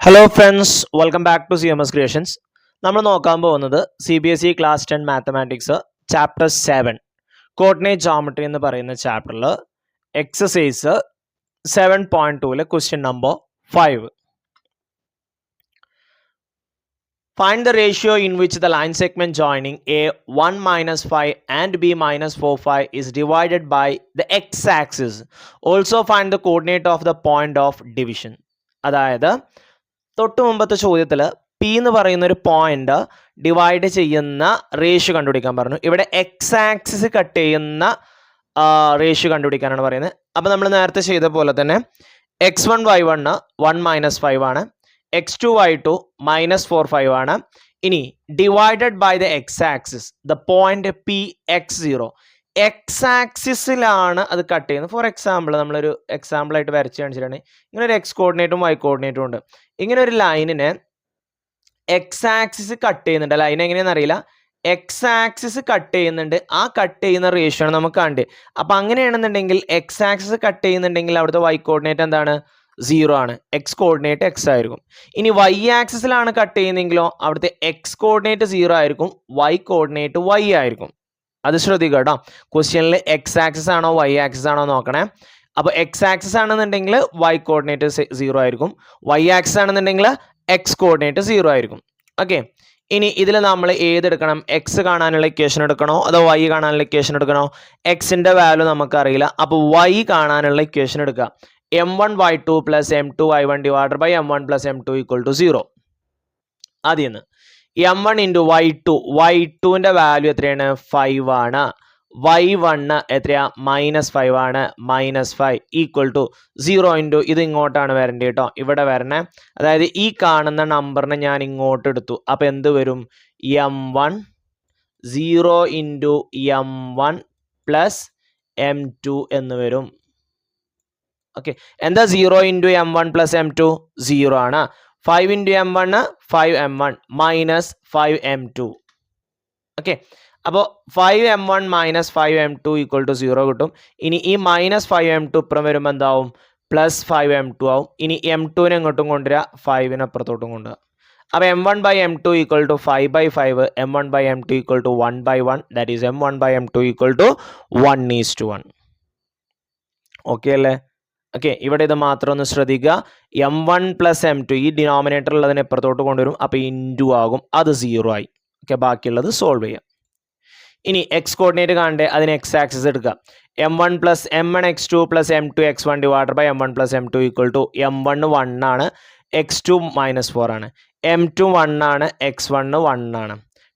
Hello friends, welcome back to CMS creations. നമ്മൾ നോക്കാൻ പോകുന്നത് CBSE class 10 mathematics chapter 7 coordinate geometry എന്ന് പറയുന്ന ചാപ്റ്ററിൽ exercise 7.2 question number 5. Find the ratio in which the line segment joining A 1 minus 5 and B minus 4 5 is divided by the x-axis. Also find the coordinate of the point of division. അതായത് തൊട്ട് മുമ്പത്തെ ചോദ്യത്തിൽ P എന്ന് പറയുന്ന ഒരു point divide ചെയ്യുന്ന ratio കണ്ടുപിടിക്കാൻ പറഞ്ഞു. ഇവിടെ എക്സ് ആക്സിസ് കട്ട് ചെയ്യുന്ന റേഷ്യോ കണ്ടുപിടിക്കാനാണ് പറയുന്നത്. അപ്പോൾ നമ്മൾ നേരത്തെ ചെയ്ത പോലെ തന്നെ x1 y1 1 മൈനസ് 5 ആണ്, x2 y2 മൈനസ് 4 5 ആണ്. ഇനി divided by the X axis the point P x0 X ആക്സിസിലാണ് അത് കട്ട് ചെയ്യുന്നത്. ഫോർ എക്സാമ്പിൾ നമ്മളൊരു എക്സാമ്പിളായിട്ട് വരച്ച് കാണിച്ചിട്ടാണ്. ഇങ്ങനെ ഒരു എക്സ് കോർഡിനേറ്റും വൈ കോർഡിനേറ്റും ഉണ്ട്. ഇങ്ങനെ ഒരു ലൈനിനെ എക്സ് ആക്സിസ് കട്ട് ചെയ്യുന്നുണ്ട്. ലൈൻ എങ്ങനെയാണെന്ന് അറിയില്ല, എക്സ് ആക്സിസ് കട്ട് ചെയ്യുന്നുണ്ട്. ആ കട്ട് ചെയ്യുന്ന റേഷ്യോ ആണ് നമുക്ക് കണ്ടത്. അപ്പം അങ്ങനെയാണെന്നുണ്ടെങ്കിൽ എക്സ് ആക്സിസ് കട്ട് ചെയ്യുന്നുണ്ടെങ്കിൽ അവിടുത്തെ വൈ കോർഡിനേറ്റ് എന്താണ്? 0 ആണ്. എക്സ് കോർഡിനേറ്റ് എക്സ് ആയിരിക്കും. ഇനി വൈ ആക്സിസിലാണ് കട്ട് ചെയ്യുന്നതെങ്കിലോ അവിടുത്തെ എക്സ് കോർഡിനേറ്റ് 0 ആയിരിക്കും, വൈ കോർഡിനേറ്റ് വൈ ആയിരിക്കും. അത് ശ്രദ്ധിക്കുക കേട്ടോ. ക്വസ്റ്റ്യനിൽ എക്സ് ആക്സിസ് ആണോ വൈ ആക്സിസ് ആണോ നോക്കണേ. അപ്പോൾ എക്സ് ആക്സിസ് ആണെന്നുണ്ടെങ്കിൽ വൈ കോർഡിനേറ്റ് 0 ആയിരിക്കും, വൈ ആക്സിസ് ആണെന്നുണ്ടെങ്കിൽ എക്സ് കോർഡിനേറ്റ് 0 ആയിരിക്കും. ഓക്കെ, ഇനി ഇതിൽ നമ്മൾ ഏതെടുക്കണം? എക്സ് കാണാനുള്ള ഇക്വേഷൻ എടുക്കണോ അതോ വൈ കാണാനുള്ള ഇക്വേഷൻ എടുക്കണോ? എക്സിൻ്റെ വാല്യൂ നമുക്കറിയില്ല, അപ്പോൾ വൈ കാണാനുള്ള ഇക്വേഷൻ എടുക്കുക. m1 y2 plus m2 y1 divided by m1 plus m2 equal to 0. ആദ്യം m1 ഇൻറ്റു y2ൻ്റെ വാല്യൂ എത്രയാണ്? 5 ആണ്. y1 എത്രയാ? -5 ആണ്. -5 ഈക്വൽ ടു 0 ഇൻറ്റു ഇത് ഇങ്ങോട്ടാണ് വരേണ്ടത് കേട്ടോ, ഇവിടെ വരണേ. അതായത് ഈ കാണുന്ന നമ്പറിനെ ഞാൻ ഇങ്ങോട്ട് എടുത്തു. അപ്പോൾ എന്ത് വരും? m1 0 into m1 plus m2 എന്ന് വരും. ഓക്കെ, എന്താ 0 ഇൻറ്റു m1 പ്ലസ് m2? 0 ആണ്. 5 into m1 5m1 minus 5m2. Okay, അപ്പോൾ 5m1 minus 5m2 equal to 0 കിട്ടും. ഇനി ഈ മൈനസ് 5m2 ഇപ്പുറം വരുമ്പോൾ എന്താവും? പ്ലസ് 5m2 ആവും. ഇനി m2നെ ഇങ്ങോട്ടും കൊണ്ടുവരിക, 5നെ അപ്പുറത്തോട്ടും കൊണ്ടുവരിക. അപ്പോൾ m1 by m2 equal to 5/5, m1 by m2 equal to 1/1, that is m1 by m2 equal to 1:1. Okay അല്ലേ? ഓക്കെ, ഇവിടെ ഇത് മാത്രം ഒന്ന് ശ്രദ്ധിക്കുക. m1 പ്ലസ് m2 ഈ ഡിനോമിനേറ്റർ ഉള്ളതിനെ എപ്പുറത്തോട്ട് കൊണ്ടുവരും, അപ്പോൾ ഇൻറ്റു ആകും, അത് 0 ആയി. ഓക്കെ, ബാക്കിയുള്ളത് സോൾവ് ചെയ്യാം. ഇനി എക്സ് കോർഡിനേറ്റ് കാണണ്ടേ, അതിന് എക്സ് ആക്സിസ് എടുക്കുക. m1 plus m1 x2 plus m2 x1 divided by m1 plus m2 equal to m1 1 ആണ്, x2 -4 ആണ്, m2 1 ആണ്, x1 1 ആണ്,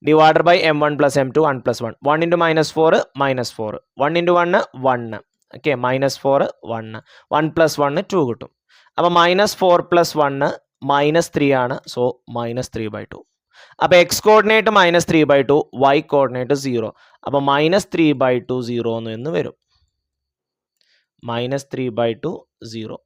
divided by m1 plus m2 1 plus 1. 1 into -4 -4, 1 into 1 1. Okay, -4 1, 1 plus 1 2 കിട്ടും. അപ്പോൾ -4 plus 1 -3 ആണ്, so -3/2. അപ്പോൾ X coordinate -3/2, Y coordinate 0. അപ്പോൾ -3/2 0 എന്ന് വരും. -3/2 0.